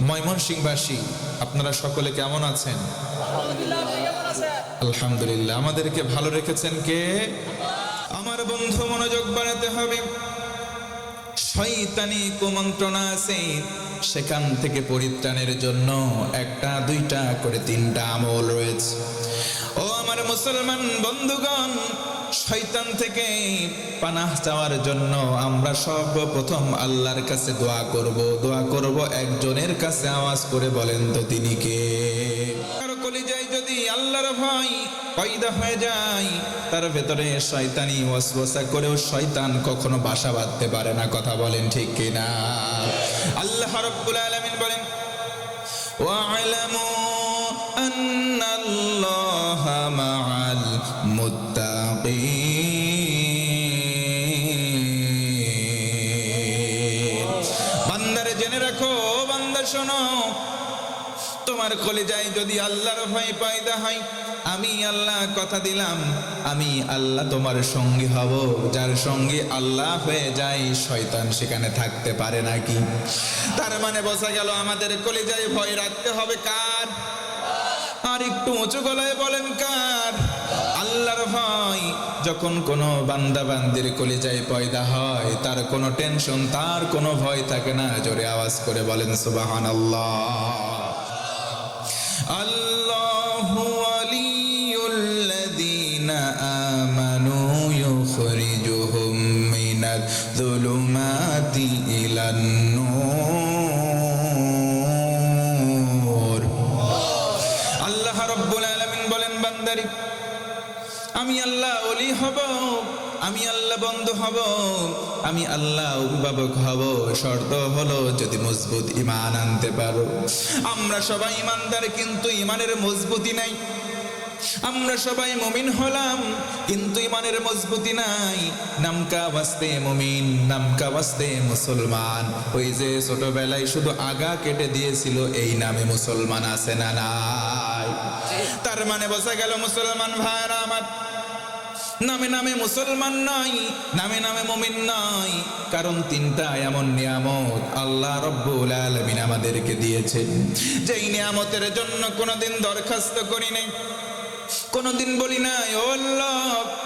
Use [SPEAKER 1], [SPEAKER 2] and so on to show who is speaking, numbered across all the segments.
[SPEAKER 1] ময়মনসিংহবাসী আপনারা সকলে কেমন আছেন? আলহামদুলিল্লাহ। আমাদেরকে ভালো রেখেছেন কে? আমার বন্ধু, মনোযোগ বাড়াতে হবে। শয়তানি কুমন্ত্রণা আছে, সেখান থেকে পরিত্রাণের জন্য একটা দুইটা করে তিনটা আমল রয়েছে। ও আমার মুসলমান বন্ধুগণ, শয়তান থেকে পানাহ চাওয়ার জন্য আমরা সর্বপ্রথম আল্লাহর কাছে দোয়া করব। একজনের কাছে আওয়াজ করে বলেন তো তিনি কে? কারো কলিজায় যদি আল্লাহর ভয় পয়দা হয়ে যায়, তার ভেতরে শয়তানি ওয়াসওয়াসা করেও শয়তান কখনো বাসা বাঁধতে পারে না। কথা বলেন ঠিক কিনা? আল্লাহ রাব্বুল আলামিন বলেন, ওয়া'লামু আন্নাল্লাহা মা'আল মুত্তাকিন। বান্দারে জেনে রাখো, বান্দা শোনো, তোমার কলিজায় যদি আল্লাহর ভয় পয়দা হয়, আমি আল্লাহ কথা দিলাম, আমি আল্লাহ তোমার সঙ্গী হব। যার সঙ্গী আল্লাহ হয়ে যায়, শয়তান সেখানে থাকতে পারে নাকি? তার মানে বোঝা গেল আমাদের কলিজায় ভয় রাখতে হবে কার? আর একটু উঁচু গলায় বলেন কার? আল্লাহর ভয়। যখন কোনো বান্দা বান্দির কলিজায় পয়দা হয়, তার কোনো টেনশন, তার কোনো ভয় থাকে না। জোরে আওয়াজ করে বলেন সুবহানাল্লাহ। আল্লাহু ওয়ালিয়ুল্লাযীনা আমানু ইউখরিজুহুম মিনায-যুলুমাতি ইলান-নূর। আল্লাহ রাব্বুল আলামিন বলেন, বান্দারে আমি আল্লাহ ওলি হব, আমি আল্লাহ বন্ধু হব, আমি আল্লাহ অভিভাবক হব। শর্ত হলো যদি মজবুত ঈমান আনতে পারো। আমরা সবাই ঈমানদার, কিন্তু ঈমানের মজবুতি নাই। আমরা সবাই মুমিন হলাম, কিন্তু ঈমানের মজবুতি নাই। নামকা ওয়াস্তে মুমিন, নামকা ওয়াস্তে মুসলমান। ওই যে ছোটবেলায় শুধু আগা কেটে দিয়েছিল, এই নামে মুসলমান আছে না নাই? তার মানে বোঝা গেল মুসলমান ভাইরা আমার, নামে নামে মুসলমান নয়, নামে নামে মুমিন নয়। কারণ তিনটা এমন নিয়ামত আল্লাহ রব্বুল আলামিন আমাদেরকে দিয়েছেন, যেই নিয়ামতের জন্য কোনোদিন দরখাস্ত করি নাই, কোনোদিন বলি নাই ও আল্লাহ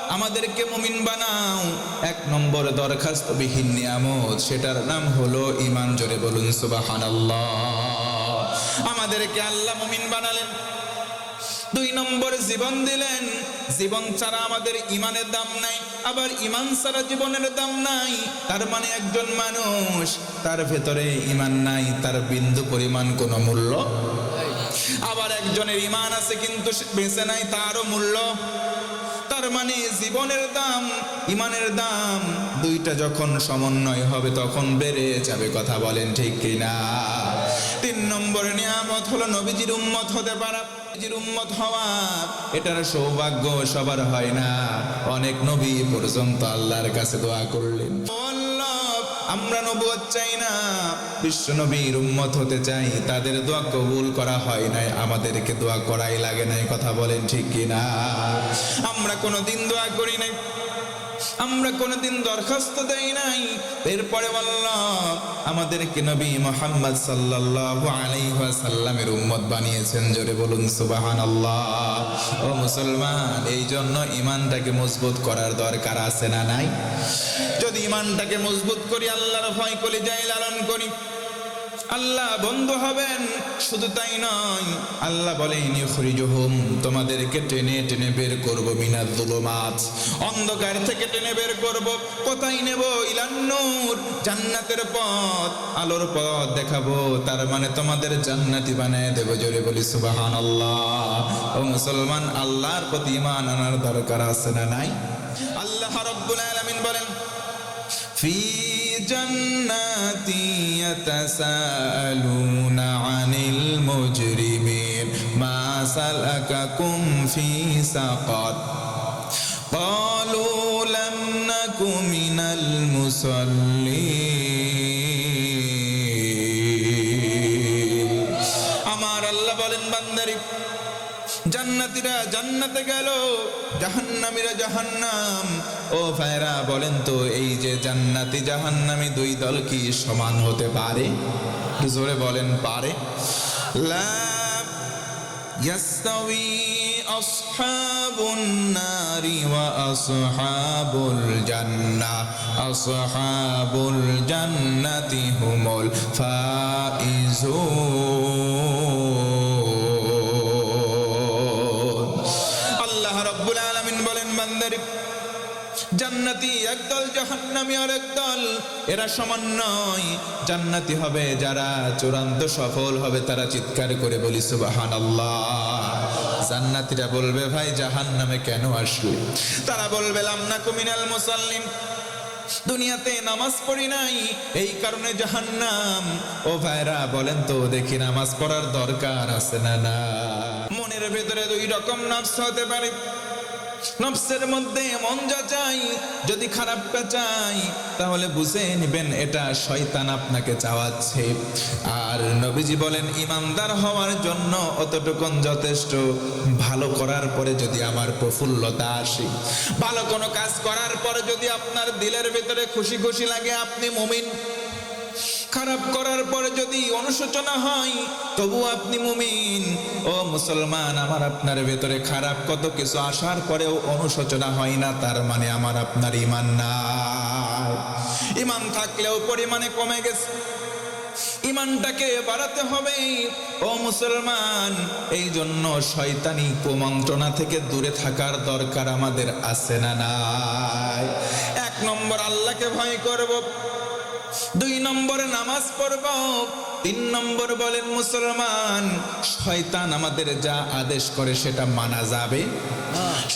[SPEAKER 1] আমাদেরকে মুমিন বানাও। এক নম্বর দরখাস্তবিহীন নিয়ামত, সেটার নাম হলো ঈমান। জোরে বলুন সুবহানাল্লাহ। আমাদেরকে আল্লাহ মুমিন বানালেন। দুই নম্বর জীবন দিলেন। জীবন ছাড়া আমাদের ঈমানের দাম নাই, আবার ঈমান ছাড়া জীবনের দাম নাই। তার মানে একজন মানুষ, তার ভেতরে ঈমান নাই, তার বিন্দু পরিমাণ কোনো মূল্য। আবার একজনের ঈমান আছে কিন্তু বেঁচে নাই, তারও মূল্য। তার মানে জীবনের দাম, ঈমানের দাম, দুইটা যখন সমন্বয় হবে তখন বেড়ে যাবে। কথা বলেন ঠিক কিনা? তিন নম্বর নিয়ামত হলো নবীজির উম্মত হতে পারা। নবীজির উম্মত হওয়া, এটার সৌভাগ্য সবার হয় না। অনেক নবী পর্যন্ত আল্লাহর কাছে দোয়া করলেন, আল্লাহ আমরা নবুয়ত চাই না, বিশ্ব নবীর উম্মত হতে চাই। তাদের দোয়া কবুল করা হয় নাই, আমাদেরকে দোয়া করাই লাগে নাই। কথা বলেন ঠিক কিনা? আমরা কোনোদিন দোয়া করি নাই, আমরা কোনোদিন দরখাস্ত দেই নাই। এরপরে আল্লাহ আমাদেরকে নবী মুহাম্মদ সাল্লাল্লাহু আলাইহি ওয়াসাল্লামের উম্মত বানিয়েছেন। জোরে বলুন সুবহানাল্লাহ। ও মুসলমান, এই জন্য ঈমানটাকে মজবুত করার দরকার আছে না নাই? যদি ঈমানটাকে মজবুত করি, আল্লাহর ভয় কলিজায় লালন করি, আল্লাহ বন্ধু হবেন। শুধু তাই নয়, আল্লাহ বলেন ইউখরিজুহুম, তোমাদেরকে টেনে টেনে বের করব, মিনায-যুলুমাত, অন্ধকার থেকে টেনে বের করব। কোথায় নেব? ইলান-নূর, জান্নাতের পথ, আলোর পথ দেখাবো। তার মানে তোমাদের জান্নাতি বানায় দেব। জোরে বলি সুবহানাল্লাহ। ও মুসলমান, আল্লাহর প্রতি ঈমান আনার দরকার আছে না নাই? আল্লাহ রাব্বুল আলামিন বলেন, ফি জান্নাতি ইয়াতাসাআলুনা আনিল মুজরিমিন মা সালাকাকুম ফি সাকার ক্বালু লাম নাকু মিনাল মুসাল্লিন। আমার আল্লাহ বলেন, বান্দারে জান্নাতীরা জান্নাতে গেল, জাহান্নামীরা জাহান্নাম। ও ভাইরা বলেন তো, এই যে জান্নাতি জাহান্নামী দুই দল কি সমান হতে পারে? জোরে বলেন, পারে? লা ইয়াস্তাওয়ি আসহাবুন নারি ওয়া আসহাবুল জান্নাহ, আসহাবুল জান্নাতি হুমুল ফাইজুন। আল্লাহ রাব্বুল আলামিন বলেন, বান্দারে জান্নাতি একদল, জাহান্নামী আরেক দল, এরা সমান নয়। জান্নাতি হবে যারা চূড়ান্ত সফল হবে, তারা চিৎকার করে বলি সুবহানাল্লাহ। জান্নাতীরা বলবে, ভাই জাহান্নামে কেন আসলে? তারা বলবে, লাম নাকু মিনাল মুসাল্লিন, দুনিয়াতে নামাজ পড়ি নাই, এই কারণে জাহান্নাম। ও ভাইরা বলেন তো দেখি, নামাজ পড়ার দরকার আছে না? না। মনের ভেতরে দুই রকম নফস হতে পারে। নফসের মধ্যে মন যা চাই, যদি খারাপটা চাই তাহলে বুঝে নেবেন এটা শয়তান আপনাকে চাওয়াচ্ছে। আর নবীজি বলেন, ইমানদার হওয়ার জন্য অতটুকুন যথেষ্ট। ভালো করার পরে যদি আমার প্রফুল্লতা আসে, ভালো কোনো কাজ করার পরে যদি আপনার দিলের ভিতরে খুশি খুশি লাগে, আপনি মুমিন। খারাপ করার পরে যদি অনুশোচনা হয়, তবু আপনি মুমিন। ও মুসলমান, আমার আপনার ভেতরে খারাপ কত কিছু আসার পরেও অনুশোচনা হয় না, তার মানে আমার আপনার ঈমান নাই। ঈমান থাকলেও পরিমাণে কমে গেছে, ঈমানটাকে বাড়াতে হবে। ও মুসলমান, এই জন্য শয়তানি কুমন্ত্রণা থেকে দূরে থাকার দরকার আমাদের আছে না নাই? 1 নম্বর আল্লাহকে ভয় করব, 2 নম্বরে নামাজ পড়ব, 3 নম্বর বলেন মুসলমান, শয়তান আমাদের যা আদেশ করে সেটা মানা যাবে।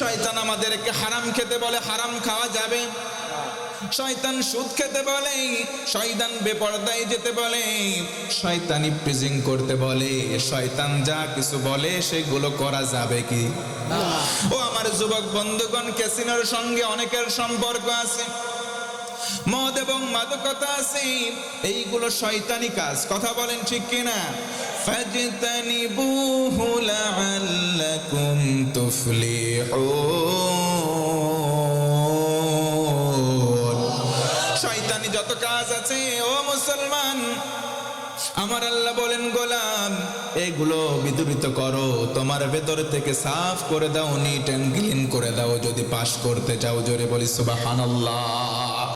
[SPEAKER 1] শয়তান আমাদেরকে হারাম খেতে বলে, হারাম খাওয়া যাবে। শয়তান সুদ খেতে বলে, শয়তান বেপরদায় যেতে বলে, শয়তান ইফটিজিং করতে বলে, শয়তান যা কিছু বলে সেগুলো করা যাবে কি? ও আমার যুবক বন্ধুগণ, ক্যাসিনোর সঙ্গে অনেকের সম্পর্ক আছে, মদ এবং মাদকতা আছে, এইগুলো শয়তানি কাজ। কথা বলেন ঠিক কিনা? ফাজতানিবুহু লাআল্লাকুম তুফলিহুন। শয়তানি যত কাজ আছে ও মুসলমান, আমার আল্লাহ বলেন, গোলাম এগুলো বিদূরিত করো, তোমার ভেতর থেকে সাফ করে দাও, নিট এন্ড ক্লিন করে দাও, যদি পাস করতে চাও। জোরে বলি সুবহানাল্লাহ।